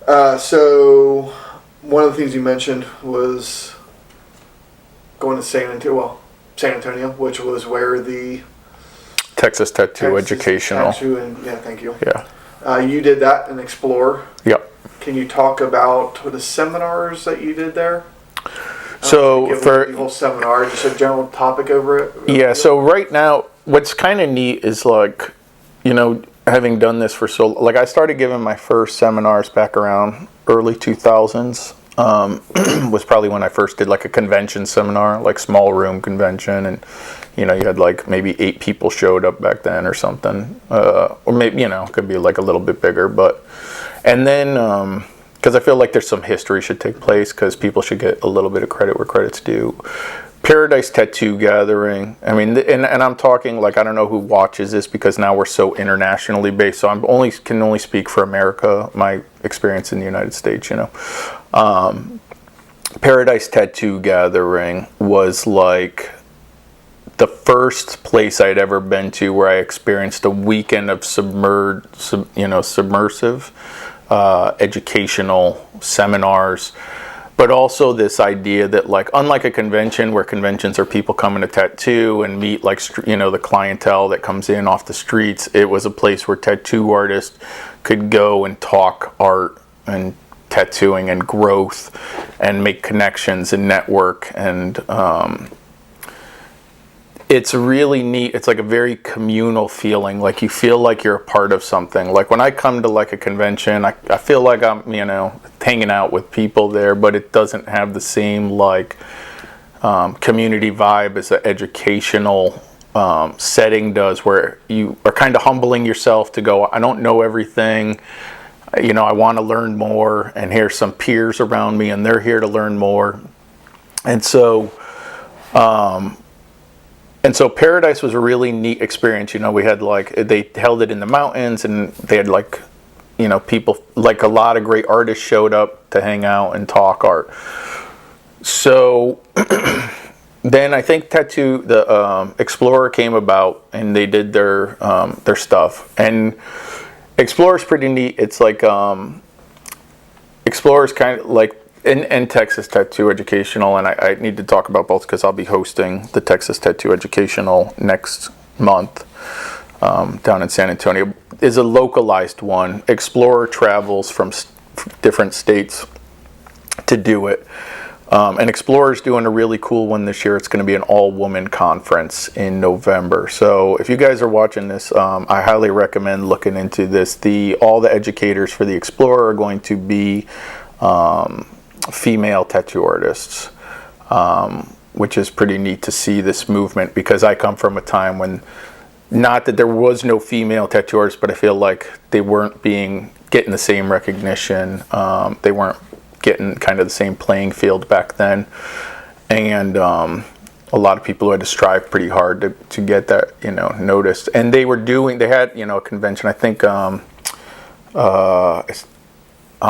So one of the things you mentioned was going to San Antonio, which was where the Texas Tattoo Educational. Yeah, thank you. Yeah. You did that and Explore. Yep. Can you talk about the seminars that you did there? So for the whole seminar, just a general topic over it. Yeah. So right now, what's kind of neat is like, having done this for like I started giving my first seminars back around early 2000s. Was probably when I first did like a convention seminar, like small room convention, and you had like maybe 8 people showed up back then or something, or maybe it could be like a little bit bigger, and then because I feel like there's some history should take place because people should get a little bit of credit where credit's due. Paradise Tattoo Gathering. I mean, and I'm talking like I don't know who watches this because now we're so internationally based. So can only speak for America. My experience in the United States, Paradise Tattoo Gathering was like the first place I'd ever been to where I experienced a weekend of submersive educational seminars. But also this idea that, like, unlike a convention where conventions are people coming to tattoo and meet, like, the clientele that comes in off the streets, it was a place where tattoo artists could go and talk art and tattooing and growth and make connections and network. And it's really neat. It's like a very communal feeling. Like you feel like you're a part of something. Like when I come to like a convention, I feel like I'm, hanging out with people there, but it doesn't have the same like community vibe as an educational setting does, where you are kind of humbling yourself to go, I don't know everything. I want to learn more, and here's some peers around me, and they're here to learn more. And so Paradise was a really neat experience. We had they held it in the mountains, and they had people, like a lot of great artists showed up to hang out and talk art. So then I think the Explorer came about, and they did their stuff. And Explorer's pretty neat. It's like Explorer's kind of like in Texas Tattoo Educational, and I need to talk about both because I'll be hosting the Texas Tattoo Educational next month down in San Antonio. Is a localized one. Explorer travels from different states to do it. And Explorer's doing a really cool one this year. It's going to be an all-woman conference in November. So if you guys are watching this, I highly recommend looking into this. All the educators for the Explorer are going to be female tattoo artists, which is pretty neat to see this movement, because I come from a time when, not that there was no female tattoo artists, but I feel like they weren't getting the same recognition. They weren't getting kind of the same playing field back then, and a lot of people who had to strive pretty hard to get that noticed. And they had a convention. I think I'm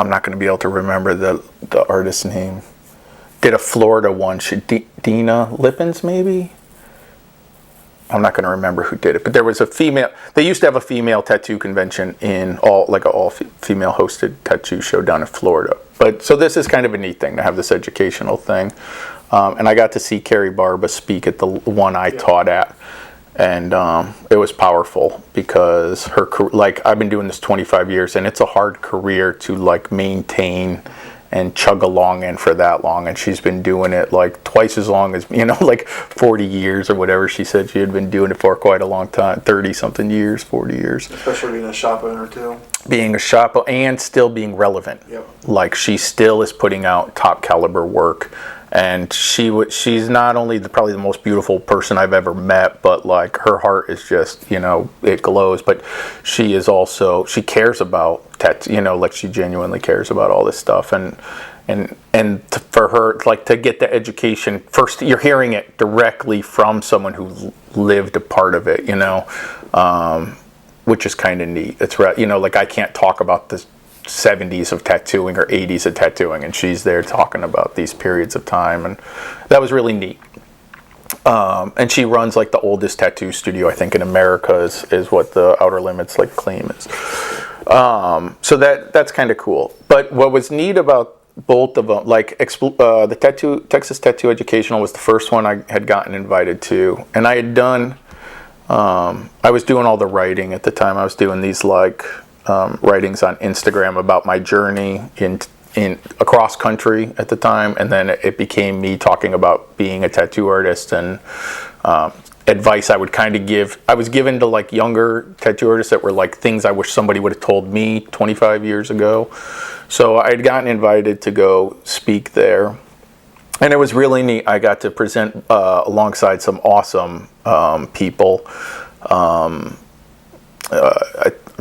not going to be able to remember the artist's name. Did a Florida one. Dina Lippens, maybe? I'm not going to remember who did it, but there was a female. They used to have a female tattoo convention in all female hosted tattoo show down in Florida. But so this is kind of a neat thing to have this educational thing. And I got to see Carrie Barba speak at the one I taught at. And it was powerful because I've been doing this 25 years, and it's a hard career to maintain and chug along in for that long. And she's been doing it twice as long as 40 years or whatever she said she had been doing it for quite a long time, 30 something years, 40 years. Especially being a shop owner too. Being a shop and still being relevant. Yep. She still is putting out top caliber work. And she's not only probably the most beautiful person I've ever met, but her heart is just, it glows. But she is also, she cares about tattoo, she genuinely cares about all this stuff. And for her, to get the education, first you're hearing it directly from someone who lived a part of it, which is kind of neat. It's I can't talk about this 70s of tattooing or 80s of tattooing, and she's there talking about these periods of time, and that was really neat. And she runs the oldest tattoo studio I think in America is what the Outer Limits claim is. So that's kind of cool. But what was neat about both of them, like the Texas Tattoo Educational was the first one I had gotten invited to, and I had done. I was doing all the writing at the time. I was doing these like writings on Instagram about my journey in across country at the time, and then it became me talking about being a tattoo artist and advice I would kind of give. I was given to like younger tattoo artists that were like things I wish somebody would have told me 25 years ago. So I had gotten invited to go speak there, and it was really neat. I got to present alongside some awesome people. I'm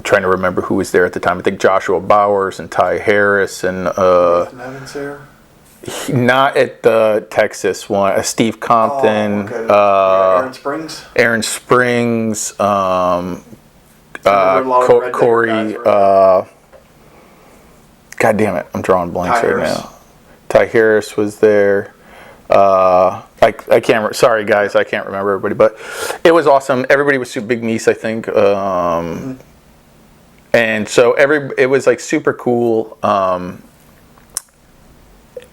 trying to remember who was there at the time. I think Joshua Bowers and Ty Harris and Nathan Evans there? Not at the Texas one. Steve Compton. Oh, okay. Aaron Springs. Aaron Springs. Corey. God damn it! I'm drawing blanks Ty right Harris. now. Ty Harris was there. I can't. Sorry guys, I can't remember everybody, but it was awesome. Everybody was super big niece, I think. And so it was like super cool.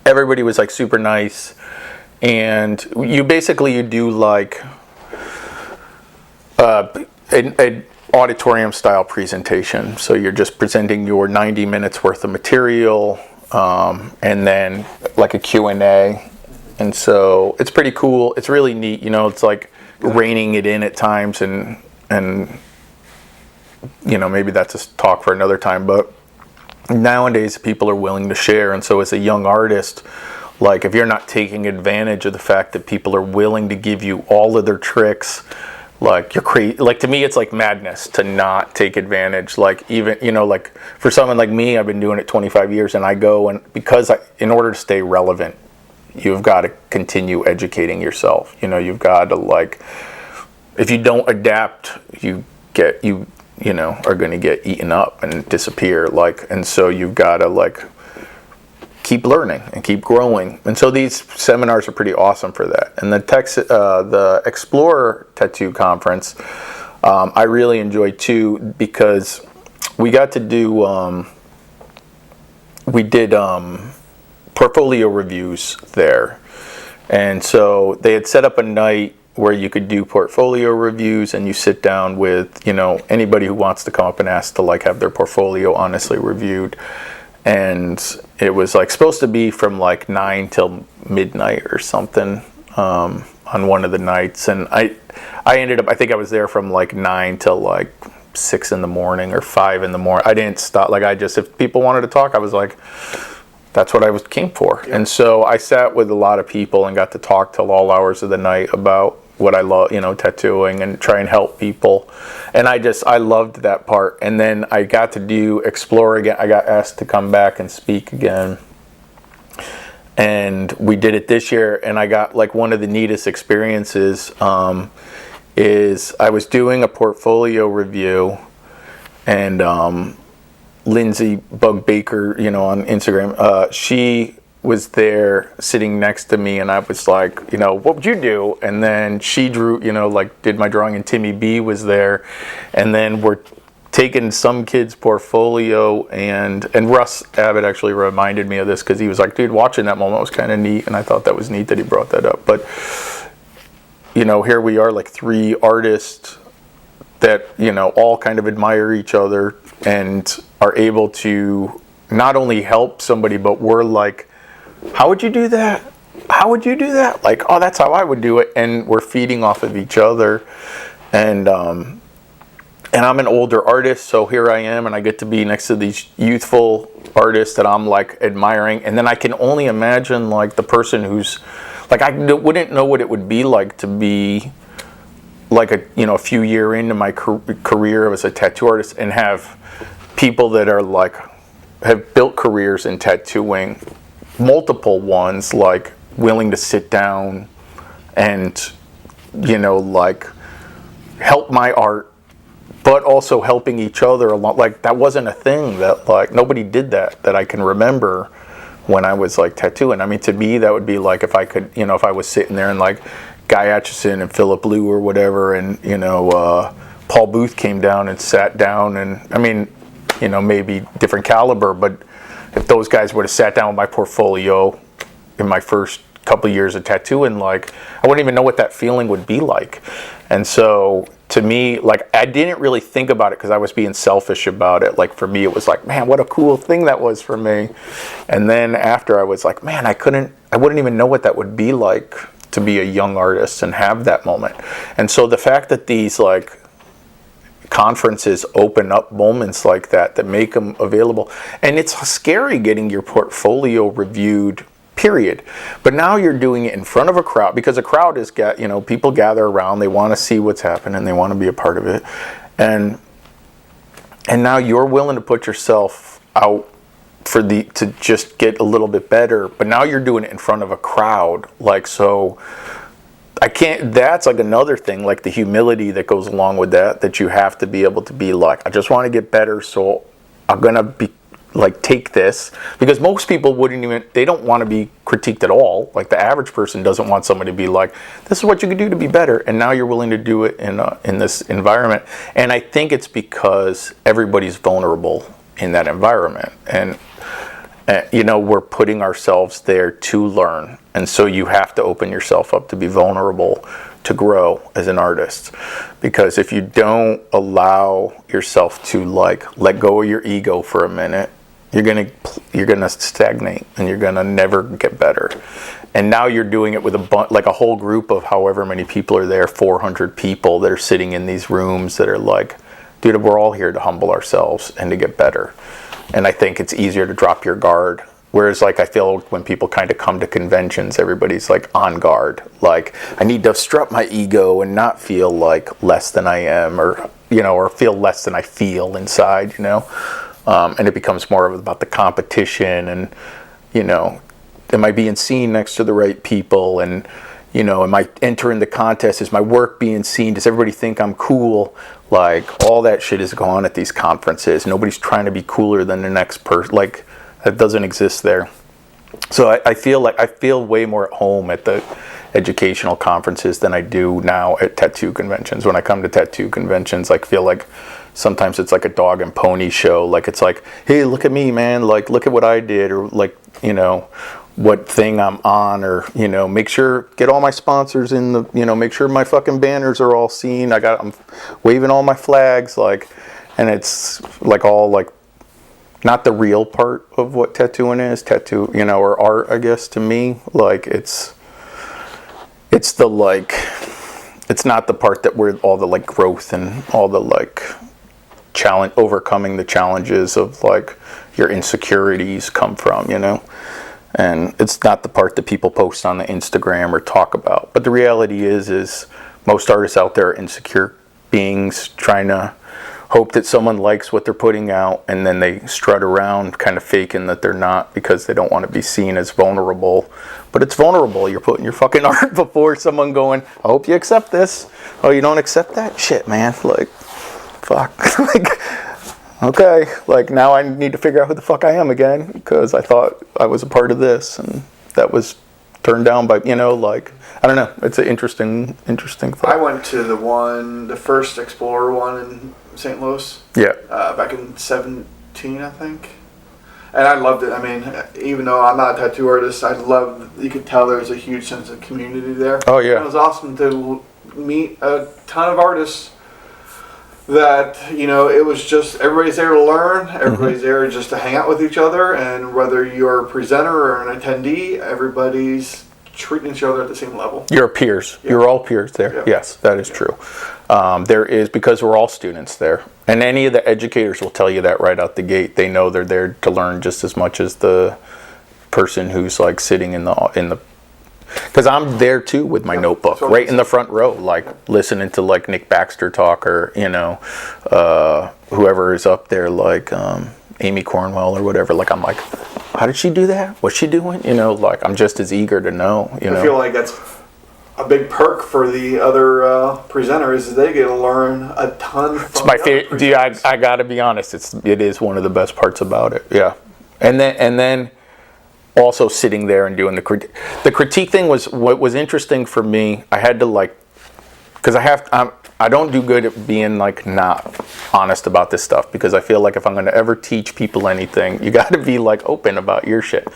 Everybody was like super nice, and you do like an auditorium style presentation. So you're just presenting your 90 minutes worth of material, and then like a Q&A. And so it's pretty cool. It's really neat. It's like reining it in at times, and maybe that's a talk for another time, but nowadays people are willing to share. And so as a young artist, like if you're not taking advantage of the fact that people are willing to give you all of their tricks, like you're crazy. Like to me, it's like madness to not take advantage. Like even, like for someone like me, I've been doing it 25 years, and I go, and in order to stay relevant, you've got to continue educating yourself. You've got to like, if you don't adapt, you are going to get eaten up and disappear. And so you've got to like keep learning and keep growing. And so these seminars are pretty awesome for that. And the Explorer Tattoo Conference, I really enjoyed too, because we got to do, we did portfolio reviews there. And so they had set up a night where you could do portfolio reviews, and you sit down with, anybody who wants to come up and ask to like have their portfolio honestly reviewed. And it was like supposed to be from like 9 till midnight or something on one of the nights. And I ended up, I think I was there from like 9 till like 6 in the morning or 5 in the morning. I didn't stop. Like if people wanted to talk, I was like, that's what I came for. Yeah. And so I sat with a lot of people and got to talk till all hours of the night about what I love, tattooing, and try and help people. And I loved that part. And then I got to do Explore again. I got asked to come back and speak again. And we did it this year, and I got like one of the neatest experiences is I was doing a portfolio review, and Lindsay Bug Baker, on Instagram, she was there sitting next to me, and I was like, what would you do? And then she drew, did my drawing, and Timmy B was there, and then we're taking some kid's portfolio, and Russ Abbott actually reminded me of this, because he was like, dude, watching that moment was kind of neat, and I thought that was neat that he brought that up. But here we are, like 3 artists that all kind of admire each other and are able to not only help somebody, but we're like, how would you do that? How would you do that? Like, oh, that's how I would do it. And we're feeding off of each other. And I'm an older artist, so here I am, and I get to be next to these youthful artists that I'm like admiring. And then I can only imagine like the person who's like, I wouldn't know what it would be like to be like a few years into my career as a tattoo artist, and have people that are like have built careers in tattooing, multiple ones, like willing to sit down and like help my art, but also helping each other along. Like that wasn't a thing that like nobody did that I can remember when I was like tattooing. I mean, to me that would be like if I could, if I was sitting there and like Guy Atchison and Philip Liu or whatever, and Paul Booth came down and sat down, and I mean, maybe different caliber. But if those guys would have sat down with my portfolio in my first couple of years of tattooing, like, I wouldn't even know what that feeling would be like. And so to me, like, I didn't really think about it because I was being selfish about it. Like, for me, it was like, man, what a cool thing that was for me. And then after, I was like, man, I wouldn't even know what that would be like to be a young artist and have that moment. And so the fact that these, like, conferences open up moments like that make them available. And it's scary getting your portfolio reviewed, period. But now you're doing it in front of a crowd, because a crowd is, people gather around, they want to see what's happening, they want to be a part of it. And now you're willing to put yourself out to just get a little bit better. But now you're doing it in front of a crowd. Like, so that's like another thing, like the humility that goes along with that you have to be able to be like, I just want to get better, so I'm going to be like, take this, because most people they don't want to be critiqued at all. Like, the average person doesn't want somebody to be like, this is what you can do to be better. And now you're willing to do it in this environment. And I think it's because everybody's vulnerable in that environment. And we're putting ourselves there to learn. And so you have to open yourself up to be vulnerable to grow as an artist. Because if you don't allow yourself to, like, let go of your ego for a minute, you're gonna stagnate and you're gonna never get better. And now you're doing it with a whole group of however many people are there, 400 people that are sitting in these rooms that are like, dude, we're all here to humble ourselves and to get better. And I think it's easier to drop your guard. Whereas, like, I feel when people kind of come to conventions, everybody's like on guard. Like, I need to strut my ego and not feel like less than I am, or feel less than I feel inside, and it becomes more about the competition and, am I being seen next to the right people? And, am I entering the contest? Is my work being seen? Does everybody think I'm cool? Like, all that shit is gone at these conferences. Nobody's trying to be cooler than the next person. Like, that doesn't exist there. So I feel way more at home at the educational conferences than I do now at tattoo conventions. When I come to tattoo conventions, I feel like sometimes it's like a dog and pony show. Like, it's like, hey, look at me, man. Like, look at what I did, or like, what thing I'm on, or, get all my sponsors in the, make sure my fucking banners are all seen. I'm waving all my flags, like, and it's like all like, not the real part of what tattooing is, or art, I guess, to me. Like, it's the, like, it's not the part that where all the, like, growth and all the, like, overcoming the challenges of, like, your insecurities come from, and it's not the part that people post on the Instagram or talk about. But the reality is most artists out there are insecure beings trying to hope that someone likes what they're putting out, and then they strut around kind of faking that they're not, because they don't want to be seen as vulnerable. But it's vulnerable. You're putting your fucking art before someone going, I hope you accept this. Oh, you don't accept that? Shit, man. Like, fuck. Like, okay. Like, now I need to figure out who the fuck I am again, because I thought I was a part of this, and that was turned down by, like, I don't know. It's an interesting thing. I went to the first Explorer one in St. Louis. Yeah. Back in 2017, I think. And I loved it. I mean, even though I'm not a tattoo artist, you could tell there was a huge sense of community there. Oh, yeah. It was awesome to meet a ton of artists that, it was just, everybody's there to learn, everybody's there just to hang out with each other, and whether you're a presenter or an attendee, everybody's treating each other at the same level. You're peers. Yeah. You're all peers there. Yeah. Yes, that is true. There is, because we're all students there. And any of the educators will tell you that right out the gate. They know they're there to learn just as much as the person who's, like, sitting in the because I'm there too with my notebook, right in the front row, like, listening to, like, Nick Baxter talk, or, whoever is up there, like Amy Cornwell or whatever. Like, I'm like, how did she do that? What's she doing? Like, I'm just as eager to know. I feel like that's a big perk for the other presenters, is they get to learn a ton from It's my favorite. I got to be honest. It is one of the best parts about it. Yeah, and then also sitting there and doing the critique thing was what was interesting for me. I had to, like, because I don't do good at being like not honest about this stuff, because I feel like if I'm going to ever teach people anything, you got to be like open about your shit.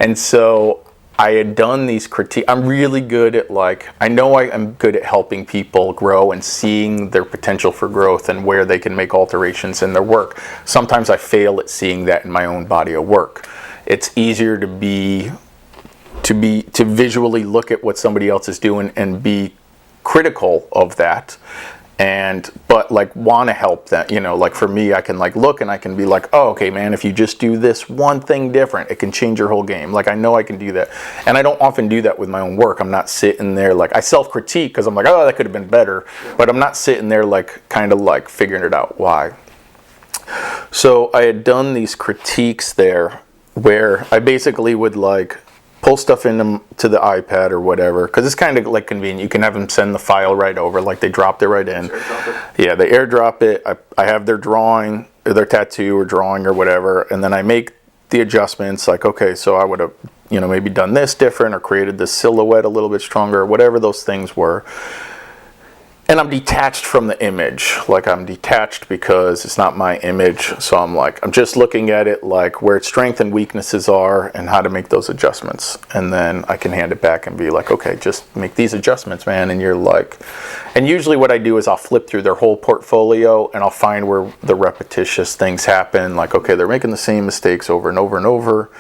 And so I had done these critiques. I'm really good at like, I know I am good at helping people grow and seeing their potential for growth and where they can make alterations in their work. Sometimes I fail at seeing that in my own body of work. It's easier to visually look at what somebody else is doing and be critical of that, but like want to help that, like for me, I can like look and I can be like, oh, okay, man, if you just do this one thing different, it can change your whole game. Like I know I can do that, and I don't often do that with my own work. I'm not sitting there like, I self-critique because I'm like, oh, that could have been better, but I'm not sitting there like kind of like figuring it out why. So I had done these critiques there where I basically would like pull stuff into the iPad or whatever, because it's kind of like convenient. You can have them send the file right over, like they dropped it right in. Yeah, they airdrop it. I have their drawing, or their tattoo or drawing or whatever, and then I make the adjustments. Like, okay, so I would have, maybe done this different or created the silhouette a little bit stronger, or whatever those things were. And I'm detached from the image. Like I'm detached because it's not my image. So I'm just looking at it like where its strengths and weaknesses are and how to make those adjustments. And then I can hand it back and be like, okay, just make these adjustments, man. And you're like, and usually what I do is I'll flip through their whole portfolio and I'll find where the repetitious things happen. Like, okay, they're making the same mistakes over and over and over.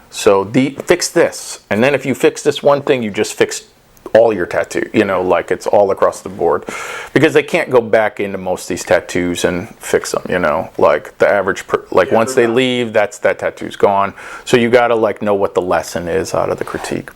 So fix this. And then if you fix this one thing, you just fixed all your tattoo, like it's all across the board, because they can't go back into most of these tattoos and fix them, like the average, once they leave, that tattoo's gone. So you got to like know what the lesson is out of the critique.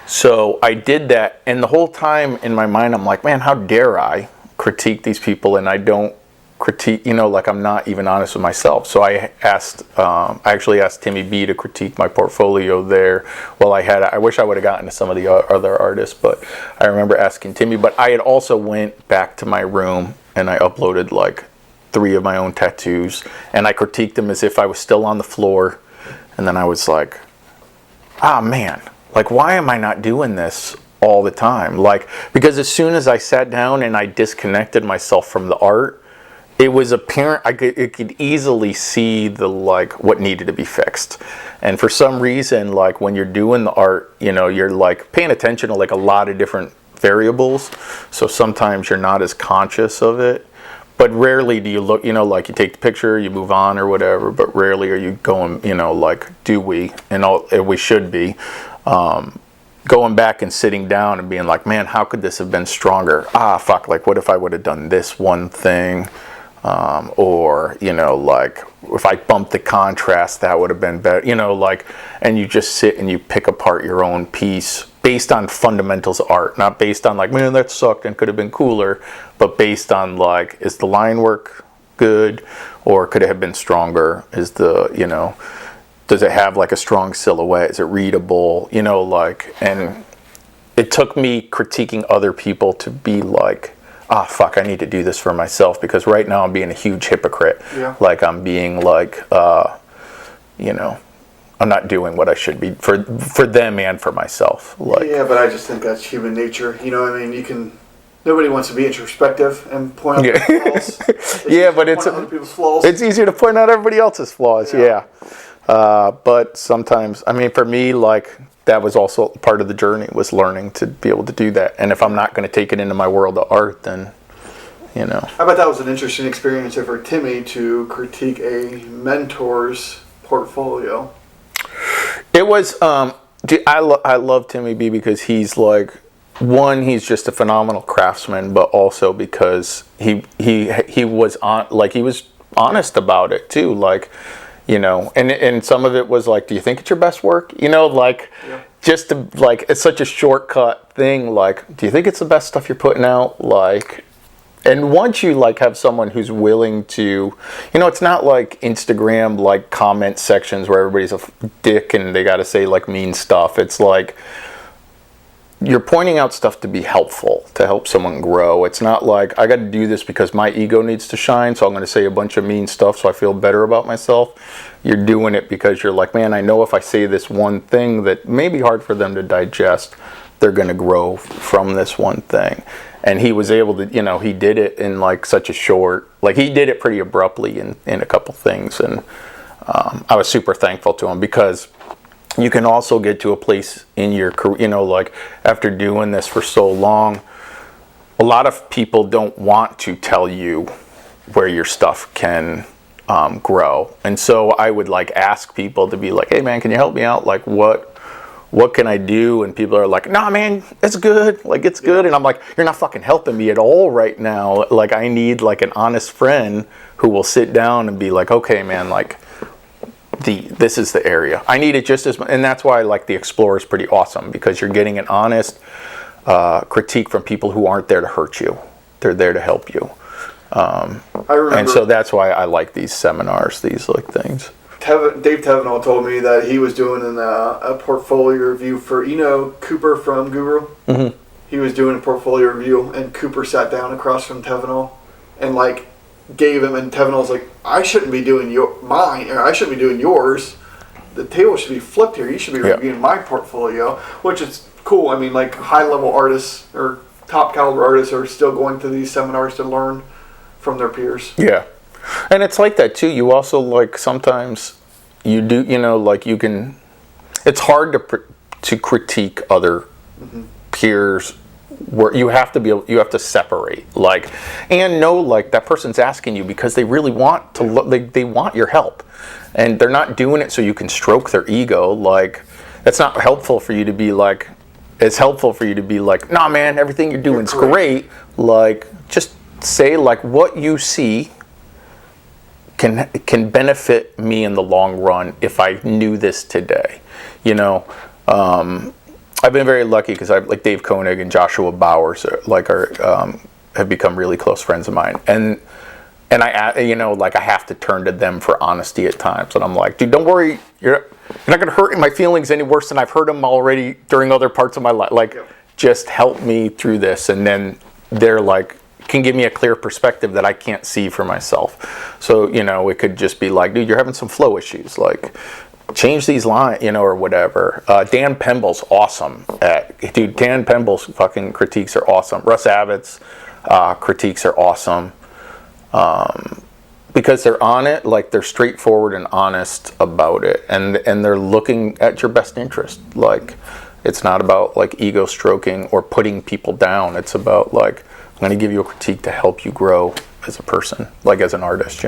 So I did that, and the whole time in my mind, I'm like, man, how dare I critique these people, and I don't critique, like I'm not even honest with myself. So I actually asked Timmy B to critique my portfolio there. Well, I wish I would have gotten to some of the other artists, but I remember asking Timmy. But I had also went back to my room and I uploaded like 3 of my own tattoos, and I critiqued them as if I was still on the floor. And then I was like, man, like why am I not doing this all the time? Like, because as soon as I sat down and I disconnected myself from the art, it was apparent. It could easily see the like what needed to be fixed. And for some reason, like when you're doing the art, you're like paying attention to like a lot of different variables. So sometimes you're not as conscious of it, but rarely do you look, like you take the picture, you move on or whatever, but rarely are you going, like, do we, and we should be, going back and sitting down and being like, man, how could this have been stronger? Fuck, like what if I would have done this one thing? Or, like if I bumped the contrast, that would have been better, like, and you just sit and you pick apart your own piece based on fundamentals of art, not based on like, man, that sucked and could have been cooler, but based on like, is the line work good, or could it have been stronger? Is the, does it have like a strong silhouette? Is it readable? Like, and it took me critiquing other people to be like, fuck, I need to do this for myself, because right now I'm being a huge hypocrite. Yeah. Like I'm being like, I'm not doing what I should be for them and for myself. Like, yeah, but I just think that's human nature. Nobody wants to be introspective and point out people's flaws. Yeah, but it's easier to point out everybody else's flaws. Yeah. But sometimes, for me, like, that was also part of the journey, was learning to be able to do that. And if I'm not going to take it into my world of art, then, I bet that was an interesting experience for Timmy to critique a mentor's portfolio. It was, I love Timmy B because he's like, one, he's just a phenomenal craftsman, but also because he was he was honest about it too. Like, and some of it was like, do you think it's your best work? Just to, like, it's such a shortcut thing. Like, do you think it's the best stuff you're putting out? Like, and once you like have someone who's willing to, it's not like Instagram, like comment sections where everybody's a dick and they got to say like mean stuff. It's like, you're pointing out stuff to be helpful, to help someone grow. It's not like, I got to do this because my ego needs to shine, so I'm going to say a bunch of mean stuff so I feel better about myself. You're doing it because you're like, man, I know if I say this one thing that may be hard for them to digest, they're going to grow from this one thing. And he was able to, he did it in like such a short, like he did it pretty abruptly in a couple things. And I was super thankful to him, because you can also get to a place in your career, like after doing this for so long, a lot of people don't want to tell you where your stuff can grow. And so I would like ask people to be like, hey man, can you help me out? Like what can I do? And people are like, nah man, it's good. Like it's good. And I'm like, you're not fucking helping me at all right now. Like I need like an honest friend who will sit down and be like, okay man, like this is the area. I need it just as much. And that's why like the Explorer is pretty awesome, because you're getting an honest critique from people who aren't there to hurt you. They're there to help you. I remember, and so that's why I like these seminars, these like things. Dave Tevenall told me that he was doing a portfolio review for, Cooper from Guru. Mm-hmm. He was doing a portfolio review, and Cooper sat down across from Tevenall and like gave him, and Tevenall's like, I shouldn't be doing mine, or I shouldn't be doing yours. The table should be flipped here. You should be reviewing my portfolio, which is cool. I mean, like high level artists or top caliber artists are still going to these seminars to learn from their peers. Yeah. And it's like that too. You also like sometimes you do, like you can, it's hard to critique other peers where you have to separate, like, and know like that person's asking you because they really want to, they want your help, and they're not doing it so you can stroke their ego. Like, that's not helpful for you to be like, it's helpful for you to be like, nah man, everything you're doing is great. Like, just say like what you see can benefit me in the long run if I knew this today. I've been very lucky because I've like Dave Koenig and Joshua Bowers have become really close friends of mine, and I like I have to turn to them for honesty at times, and I'm like, dude, don't worry, you're not gonna hurt my feelings any worse than I've hurt them already during other parts of my life. Like, just help me through this, and then they're like, can give me a clear perspective that I can't see for myself. So, it could just be like, dude, you're having some flow issues. Like, change these lines, or whatever. Dan Pemble's awesome Dan Pemble's fucking critiques are awesome. Russ Abbott's critiques are awesome. Because they're on it, like they're straightforward and honest about it. And they're looking at your best interest. Like, it's not about like ego stroking or putting people down. It's about like, I'm going to give you a critique to help you grow as a person, like as an artist,